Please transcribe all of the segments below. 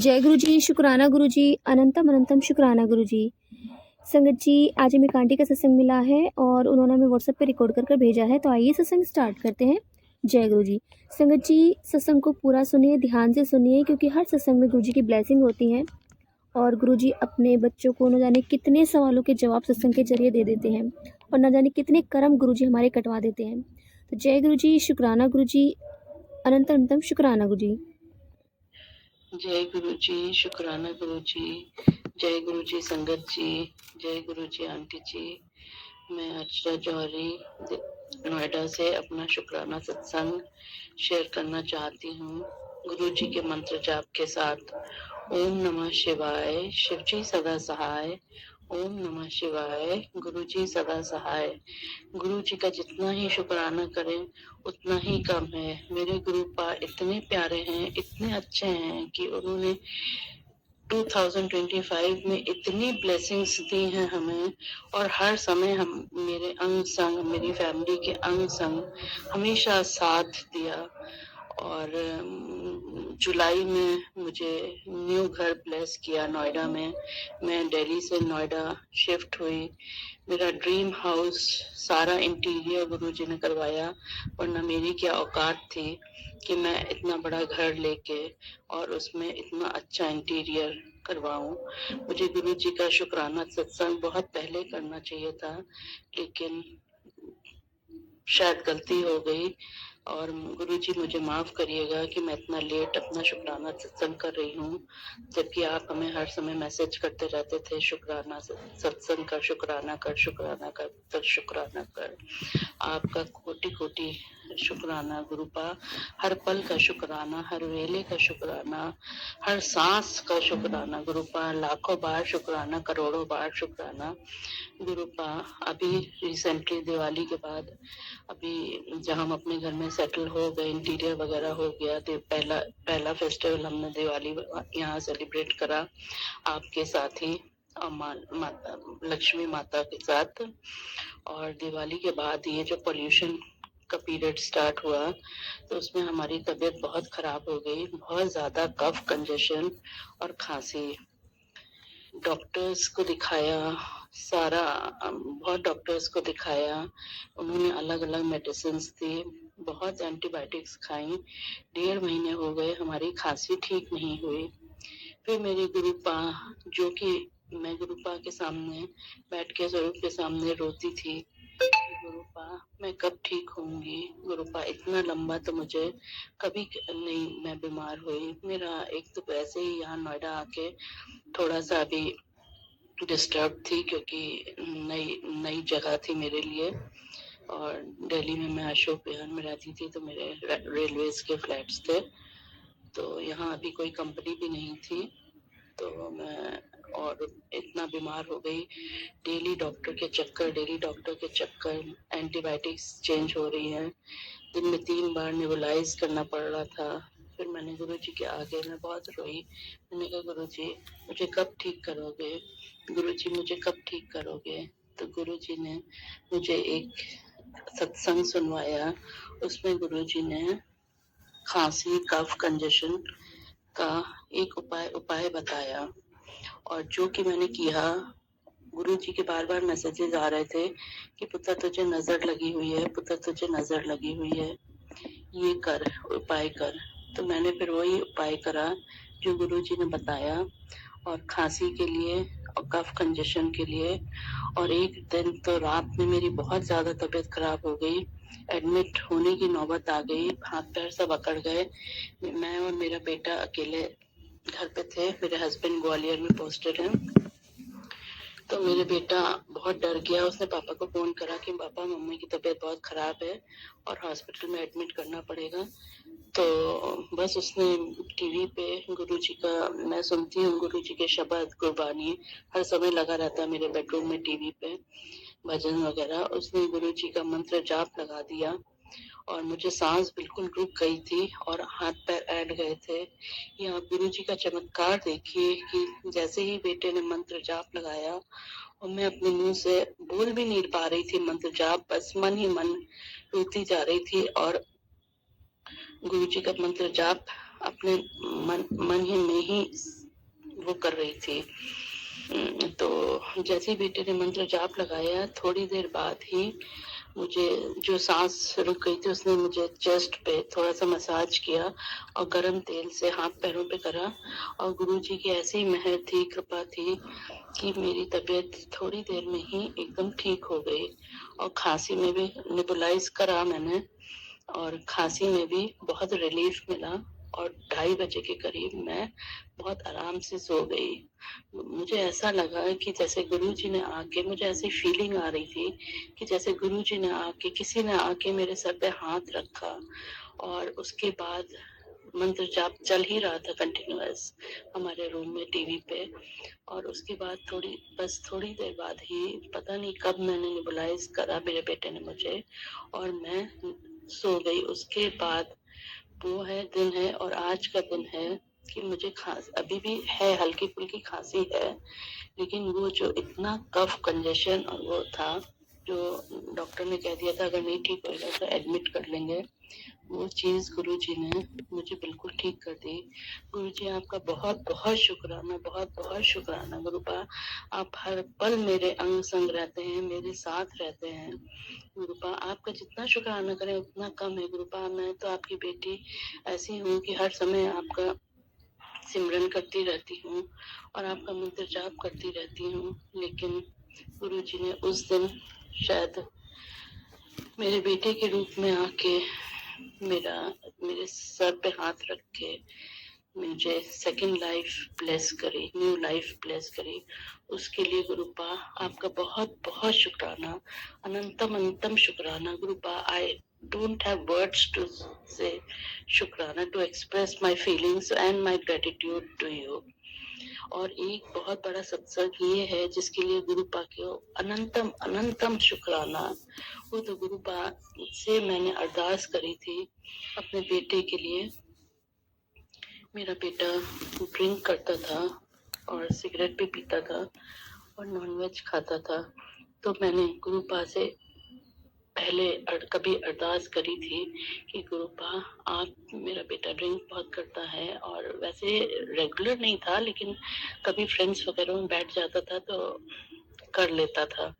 जय गुरु जी, शुक्राना गुरु जी, अनंतम अनंतम शुक्राना गुरु जी। संगत जी, आज हमें कांटी का सत्संग मिला है और उन्होंने हमें व्हाट्सएप पे रिकॉर्ड कर भेजा है, तो आइए सत्संग स्टार्ट करते हैं। जय गुरु जी। संगत जी, सत्संग को पूरा सुनिए, ध्यान से सुनिए, क्योंकि हर सत्संग में गुरु जी की ब्लेसिंग होती है और गुरु जी अपने बच्चों को न जाने कितने सवालों के जवाब सत्संग के जरिए दे देते हैं और न जाने कितने कर्म गुरु जी हमारे कटवा देते हैं। तो जय गुरु जी, शुक्राना गुरु जी, अनंत अनंतम शुक्राना गुरु जी। जय गुरु जी, शुक्राना गुरु जी, जय गुरु जी संगत जी, जय गुरु जी आंटी जी। मैं अर्चना जौहरी नोएडा से अपना शुक्राना सत्संग शेयर करना चाहती हूँ गुरु जी के मंत्र जाप के साथ। ओम नमः शिवाय, शिव जी सदा सहाय। ओम नमः शिवाय, गुरु जी सदा सहाय। गुरु जी का जितना ही शुक्राना करें उतना ही कम है। मेरे गुरु पा इतने प्यारे हैं, इतने अच्छे हैं कि उन्होंने 2025 में इतनी ब्लेसिंग्स दी हैं हमें, और हर समय हम मेरे अंग संग, मेरी फैमिली के अंग संग हमेशा साथ दिया। और जुलाई में मुझे न्यू घर ब्लेस किया नोएडा में। मैं दिल्ली से नोएडा शिफ्ट हुई। मेरा ड्रीम हाउस सारा इंटीरियर गुरुजी ने करवाया, वरना मेरी क्या औकात थी कि मैं इतना बड़ा घर लेके और उसमें इतना अच्छा इंटीरियर करवाऊं। मुझे गुरुजी का शुक्राना सत्संग बहुत पहले करना चाहिए था, लेकिन शायद गलती हो गई और गुरुजी मुझे माफ करिएगा कि मैं इतना लेट अपना शुक्राना सत्संग कर रही हूँ, जबकि आप हमें हर समय मैसेज करते रहते थे शुक्राना सत्संग कर, शुक्राना कर, शुक्राना कर, शुक्राना कर। आपका कोटि कोटि शुक्राना गुरुपा। हर पल का शुक्राना, हर वेले का शुक्राना, हर सांस का शुक्राना गुरुपा। लाखों बार शुक्राना, करोड़ों बार शुक्राना गुरुपा। अभी रिसेंटली दिवाली के बाद अभी जब हम अपने घर में सेटल हो गए, इंटीरियर वगैरह हो गया, तो पहला फेस्टिवल हमने दिवाली यहाँ सेलिब्रेट करा आपके साथ ही, माता लक्ष्मी माता के साथ। और दिवाली के बाद ये जो पोल्यूशन का पीरियड स्टार्ट हुआ, तो उसमें हमारी तबीयत बहुत खराब हो गई, बहुत ज्यादा कफ, कंजेशन और खांसी। डॉक्टर्स को दिखाया, बहुत डॉक्टर्स को दिखाया, उन्होंने अलग अलग मेडिसिन दी, बहुत एंटीबायोटिक्स खाई। 1.5 महीने हो गए, हमारी खांसी ठीक नहीं हुई। फिर मेरी गुरुपा, जो कि मैं गुरुपा के सामने बैठ के स्वरूप के सामने रोती थी, गुरुपा मैं कब ठीक होंगी, गुरुपा इतना लंबा तो मुझे कभी नहीं मैं बीमार हुई। मेरा एक तो वैसे ही यहाँ नोएडा आके थोड़ा सा अभी डिस्टर्ब थी, क्योंकि नई जगह थी मेरे लिए, और दिल्ली में मैं अशोक विहार में रहती थी, तो मेरे रेलवेज के फ्लैट्स थे, तो यहाँ अभी कोई कंपनी भी नहीं थी, तो मैं और इतना बीमार हो गई। डेली डॉक्टर के चक्कर, एंटीबायोटिक्स चेंज हो रही है, दिन में 3 बार नेबुलाइज करना पड़ रहा था। फिर मैंने गुरुजी के आगे मैं बहुत रोई। मैंने कहा गुरुजी मुझे कब ठीक करोगे, गुरुजी मुझे कब ठीक करोगे। तो गुरुजी ने मुझे एक सत्संग सुनवाया, उसमें गुरुजी ने खांसी, कफ, कंजेशन का एक उपाय बताया, और जो कि मैंने किया। गुरुजी के बार बार मैसेजेस आ रहे थे कि पुत्र तुझे नजर लगी हुई है, पुत्र तुझे नजर लगी हुई है, ये कर, उपाय कर। तो मैंने फिर वही उपाय करा जो गुरुजी ने बताया, और खांसी के लिए और कफ कंजेशन के लिए। और एक दिन तो रात में मेरी बहुत ज्यादा तबीयत खराब हो गई, एडमिट होने की नौबत आ गई, हाथ पैर सब अकड़ गए। मैं और मेरा बेटा अकेले घर पे थे, मेरे हस्बैंड ग्वालियर में पोस्टेड हैं। तो मेरे बेटा बहुत डर गया, उसने पापा को फोन करा कि पापा मम्मी की तबीयत बहुत खराब है और हॉस्पिटल में एडमिट करना पड़ेगा। तो बस उसने टीवी पे गुरुजी का, मैं सुनती हूँ गुरुजी के शब्द गुरबानी हर समय लगा रहता है मेरे बेडरूम में टीवी पे, भजन वगैरह। उसने गुरुजी का मंत्र जाप लगा दिया और मुझे सांस बिल्कुल रुक गई थी और हाथ पैर ऐड गए थे। ये आप गुरुजी का चमत्कार देखिए कि जैसे ही बेटे ने मंत्र जाप लगाया और मैं अपने मुंह से बोल भी नहीं पा रही थी मंत्र जाप, बस मन ही मन रोती जा रही थी, और गुरुजी का मंत्र जाप अपने मन ही में ही वो कर रही थी। तो जैसे ही बेटे ने मंत्र जाप लगाया, थोड़ी देर बाद ही मुझे जो सांस रुक गई थी, उसने मुझे चेस्ट पे थोड़ा सा मसाज किया और गर्म तेल से हाथ पैरों पे करा। और गुरुजी की ऐसी मेहर थी, कृपा थी कि मेरी तबीयत थोड़ी देर में ही एकदम ठीक हो गई। और खांसी में भी नेबुलाइज करा मैंने, और खांसी में भी बहुत रिलीफ मिला। और 2:30 बजे के करीब मैं बहुत आराम से सो गई। मुझे ऐसा लगा कि जैसे गुरुजी ने आके, मुझे ऐसी फीलिंग आ रही थी कि जैसे गुरुजी ने आके, किसी ने आके मेरे सर पे हाथ रखा। और उसके बाद मंत्र जाप चल ही रहा था कंटिन्यूअस हमारे रूम में टीवी पे। और उसके बाद थोड़ी देर बाद ही, पता नहीं कब मैंने नेबुलाइज करा मेरे बेटे ने मुझे, और मैं सो गई। उसके बाद वो दिन है, और आज का दिन है कि मुझे अभी भी है, हल्की फुल्की खांसी है, लेकिन वो जो इतना कफ कंजेशन और वो था, जो डॉक्टर ने कह दिया था अगर नहीं ठीक होगा तो एडमिट कर लेंगे, वो चीज गुरुजी ने मुझे बिल्कुल ठीक कर दी। गुरुजी आपका बहुत बहुत शुक्राना, बहुत बहुत शुक्राना गुरुपा। आप हर पल मेरे अंग संग रहते हैं, मेरे साथ रहते हैं गुरुपा। आपका जितना शुक्राना करें उतना कम है गुरुपा। मैं तो आपकी बेटी ऐसी हूँ कि हर समय आपका सिमरन करती रहती हूँ और आपका मंत्र जाप करती रहती हूँ, लेकिन गुरुजी ने उस दिन शायद मेरे बेटे के रूप में आके मेरे सर पे हाथ रख के मुझे सेकंड लाइफ ब्लेस करी, न्यू लाइफ ब्लेस करी। उसके लिए गुरुपा आपका बहुत बहुत शुक्राना, अनंतम अनंतम शुक्राना गुरुपा। आई don't have words to say शुक्राना, to express my feelings and my gratitude to you। और एक बहुत बड़ा सत्संग ये है जिसके लिए गुरुपा को अनंतम अनंतम शुक्राना। वो तो गुरुपा से मैंने अरदास करी थी अपने बेटे के लिए। मेरा बेटा ड्रिंक करता था और सिगरेट भी पीता था और नॉनवेज खाता था, तो मैंने गुरुपा से पहले कभी अरदास करी थी कि गुरुपा आप, मेरा बेटा ड्रिंक बहुत करता है, और वैसे रेगुलर नहीं था लेकिन कभी फ्रेंड्स वगैरह में बैठ जाता था तो कर लेता था।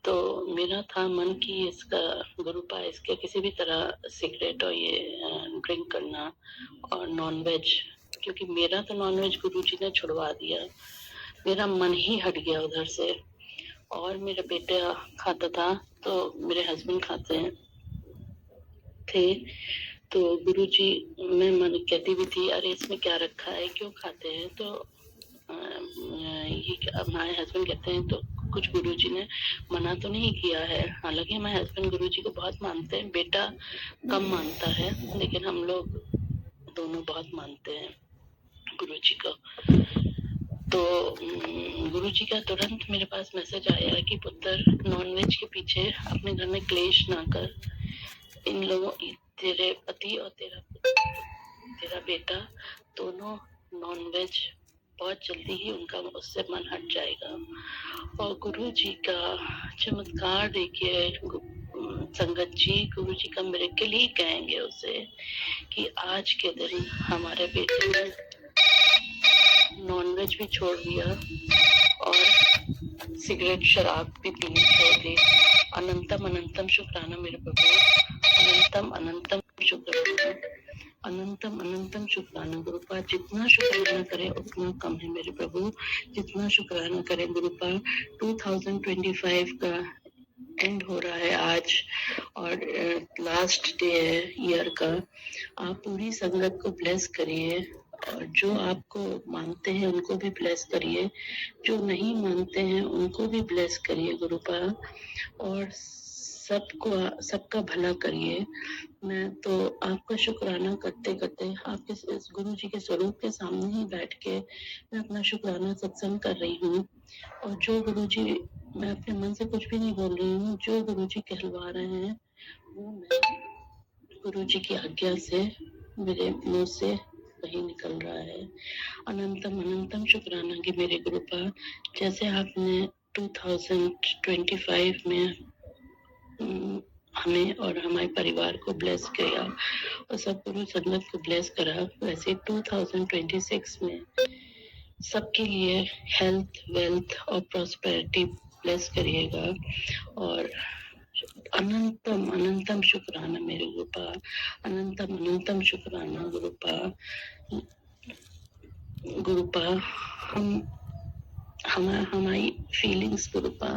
तो मेरा था मन कि इसका गुरुपा, इसके किसी भी तरह सिगरेट और ये ड्रिंक करना और नॉनवेज, क्योंकि मेरा तो नॉनवेज गुरुजी ने छुड़वा दिया, मेरा मन ही हट गया उधर से। और मेरा बेटा खाता था तो मेरे हस्बैंड खाते थे, तो गुरुजी, मैं मन कहती भी थी अरे इसमें क्या रखा है, क्यों खाते हैं, तो ये हमारे हस्बैंड कहते हैं तो कुछ गुरुजी ने मना तो नहीं किया है। हालांकि हमारे हस्बैंड गुरुजी को बहुत मानते हैं, बेटा कम मानता है, लेकिन हम लोग दोनों बहुत मानते हैं गुरुजी को। तो गुरुजी का तुरंत मेरे पास मैसेज आया कि पुत्र, नॉनवेज के पीछे अपने घर में क्लेश ना कर। इन लोगों, तेरे पति और तेरा बेटा दोनों नॉनवेज, बहुत जल्दी ही उनका उससे मन हट जाएगा। और गुरुजी का चमत्कार देखिए संगत जी, गुरुजी का मिरेकल ही कहेंगे उसे, कि आज के दिन हमारे बेटे ने नॉनवेज भी छोड़ दिया और सिगरेट शराब भी पीनी छोड़ दी। अनंतम अनंतम शुक्राना मेरे प्रभु, अनंतम अनंतम शुक्राना, अनंतम अनंतम शुक्राना गुरुपा। जितना शुक्राना करे उतना कम है मेरे प्रभु, जितना शुक्राना करे गुरुपा। 2025 का एंड हो रहा है आज, और लास्ट डे है ईयर का। आप पूरी संगत को ब्लेस करिए, और जो आपको मानते हैं उनको भी ब्लेस करिए, जो नहीं मानते हैं उनको भी ब्लेस करिए गुरुपा, और सबका भला करिए। मैं तो आपका शुक्राना करते करते आपके इस गुरु जी के स्वरूप के सामने ही बैठ के मैं अपना शुक्राना सत्संग कर रही हूँ। और जो गुरु जी, मैं अपने मन से कुछ भी नहीं बोल रही हूँ, जो गुरु जी कहलवा रहे हैं वो मैं गुरु जी की आज्ञा से मेरे मुंह से वही निकल रहा है। अनंतम अनंतम शुक्राना कि मेरे गुरुपा, जैसे आपने 2025 में हमें और हमारे परिवार को ब्लेस किया और सब गुरु संगत को ब्लेस करा। वैसे 2026 में सबके लिए हेल्थ, वेल्थ और प्रॉस्पेरिटी ब्लेस करिएगा। और अनंतम अनंतम शुक्राना मेरे गुरुपा, अनंतम अनंतम शुक्राना गुरुपा। हमारी फीलिंग्स गुरुपा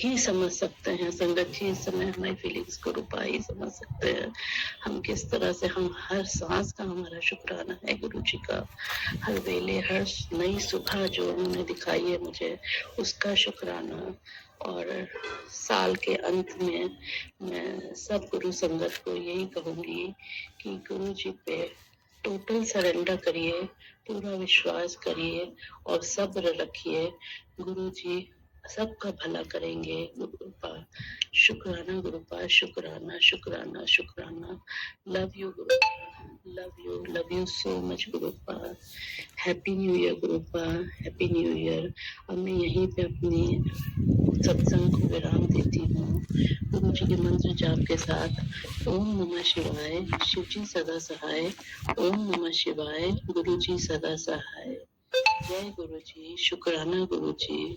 ही समझ सकते हैं। संगत जी इस समय हमारी फीलिंग्स गुरुपा ही समझ सकते हैं। हम किस तरह से, हम हर सांस का हमारा शुक्राना है गुरु जी का। हर वेले, हर नई सुबह जो उन्होंने दिखाई है मुझे, उसका शुक्राना। और साल के अंत में मैं सब गुरु संगत को यही कहूंगी कि गुरु जी पे टोटल सरेंडर करिए, पूरा विश्वास करिए और सब्र रखिए। गुरु जी सबका भला करेंगे। गुरुपा शुक्राना, गुरुपा शुक्राना, शुक्राना, शुक्राना। Love you गुरुपा, love you so much गुरुपा। Happy new year गुरुपा, happy new year. अब मैं यहीं पे अपनी सत्संग को विराम देती हूँ गुरु जी के मंत्र जाप के साथ। ओम नमः शिवाय, शिव जी सदा सहाय। ओम नमः शिवाय, गुरु जी सदा सहाय। जय गुरु जी, शुक्राना गुरु जी।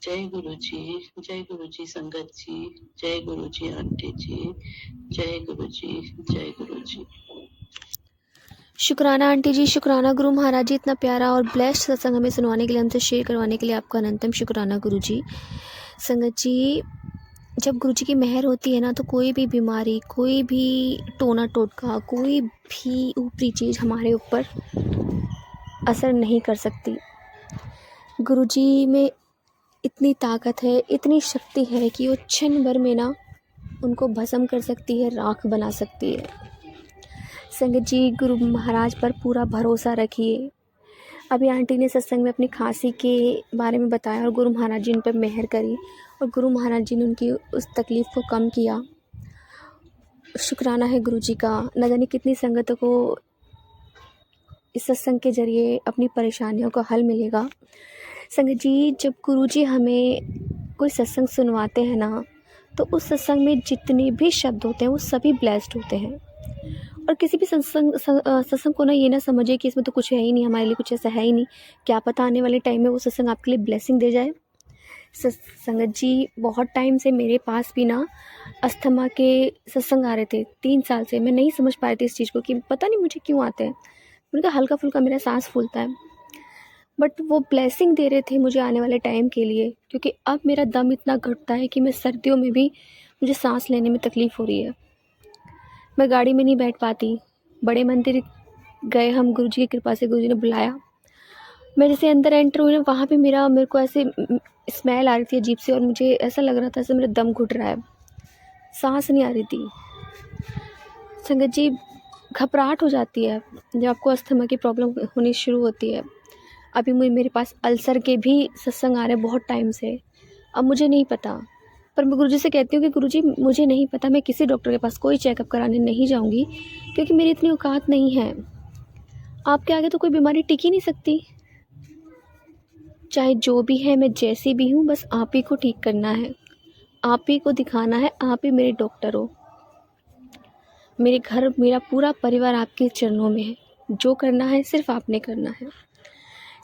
जय गुरु जी, जय गुरु जी संगत जी, जय गुरु जी आंटी जी, जय गुरु जी, जय गुरु जी। शुक्राना आंटी जी, शुक्राना गुरु महाराज जी, इतना प्यारा और ब्लेस्ड सत्संग हमें सुनवाने के लिए, हमसे शेयर करवाने के लिए आपका अनंतम शुक्राना गुरु जी। संगत जी, जब गुरु जी की मेहर होती है ना, तो कोई भी बीमारी, कोई भी टोना टोटका, कोई भी ऊपरी चीज़ हमारे ऊपर असर नहीं कर सकती। गुरु जी में इतनी ताकत है, इतनी शक्ति है कि वो क्षण भर में ना उनको भस्म कर सकती है, राख बना सकती है। संगत जी, गुरु महाराज पर पूरा भरोसा रखिए। अभी आंटी ने सत्संग में अपनी खांसी के बारे में बताया और गुरु महाराज जी उन पर मेहर करी और गुरु महाराज जी ने उनकी उस तकलीफ़ को कम किया। शुक्राना है गुरु जी का। न जाने कितनी संगतों को इस सत्संग के ज़रिए अपनी परेशानियों का हल मिलेगा। संगत जी, जब गुरु जी हमें कोई सत्संग सुनवाते हैं ना, तो उस सत्संग में जितने भी शब्द होते हैं वो सभी ब्लेस्ड होते हैं। और किसी भी सत्संग को ना ये ना समझिए कि इसमें तो कुछ है ही नहीं, हमारे लिए कुछ ऐसा है ही नहीं। क्या पता आने वाले टाइम में वो सत्संग आपके लिए ब्लेसिंग दे जाए। संगत जी, बहुत टाइम से मेरे पास भी ना अस्थमा के सत्संग आ रहे थे। 3 साल से मैं नहीं समझ पा रही थी इस चीज़ को कि पता नहीं मुझे क्यों आते हैं। उनका हल्का फुल्का मेरा सांस फूलता है, बट वो ब्लेसिंग दे रहे थे मुझे आने वाले टाइम के लिए, क्योंकि अब मेरा दम इतना घटता है कि मैं सर्दियों में भी मुझे सांस लेने में तकलीफ़ हो रही है। मैं गाड़ी में नहीं बैठ पाती। बड़े मंदिर गए हम, गुरु जी की कृपा से गुरु जी ने बुलाया। मैं जैसे अंदर एंटर हुई ना, वहाँ पे मेरे को ऐसे स्मेल आ रही थी अजीब सी और मुझे ऐसा लग रहा था जैसे मेरा दम घुट रहा है, सांस नहीं आ रही थी। संगत जी, घबराहट हो जाती है जब आपको अस्थमा की प्रॉब्लम होनी शुरू होती है। अभी मेरे पास अल्सर के भी सत्संग आ रहे हैं बहुत टाइम से। अब मुझे नहीं पता, पर मैं गुरुजी से कहती हूँ कि गुरुजी मुझे नहीं पता, मैं किसी डॉक्टर के पास कोई चेकअप कराने नहीं जाऊँगी, क्योंकि मेरी इतनी औकात नहीं है। आपके आगे तो कोई बीमारी टिक ही नहीं सकती। चाहे जो भी है, मैं जैसी भी हूँ, बस आप ही को ठीक करना है, आप ही को दिखाना है, आप ही मेरे डॉक्टर हो। मेरे घर, मेरा पूरा परिवार आपके चरणों में है। जो करना है सिर्फ आपने करना है।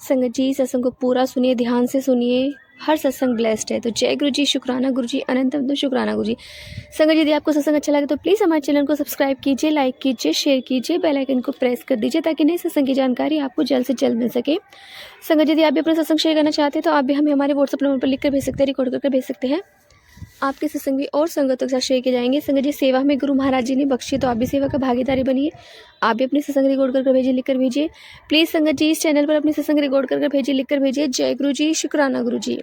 संगत जी, सत्संग को पूरा सुनिए, ध्यान से सुनिए। हर सत्संग ब्लेस्ड है। तो जय गुरु जी, शुक्राना गुरु जी, अनंत शुक्राना गुरु जी। संगत जी, यदि आपको सत्संग अच्छा लगे तो प्लीज़ हमारे चैनल को सब्सक्राइब कीजिए, लाइक कीजिए, शेयर कीजिए, बेल आइकन को प्रेस कर दीजिए ताकि नए सत्संग की जानकारी आपको जल्द से जल्द मिल सके। संगत जी, यदि आप भी अपना सत्संग शेयर करना चाहते हैं तो आप भी हमें हमारे व्हाट्सएप नंबर पर लिख कर भेज सकते हैं, रिकॉर्ड करके भेज सकते हैं। आपके सत्संग भी और संगतों के साथ शेयर किए जाएंगे। संगत जी, सेवा में गुरु महाराज जी ने बख्शी, तो आप भी सेवा का भागीदारी बनिए। आप भी अपने सत्संग रिकॉर्ड करके भेजिए, लिख कर भेजिए। प्लीज़ संगत जी, इस चैनल पर अपने सत्संग रिकॉर्ड करके भेजिए, लिख कर भेजिए। जय गुरु जी, शुक्राना गुरु जी।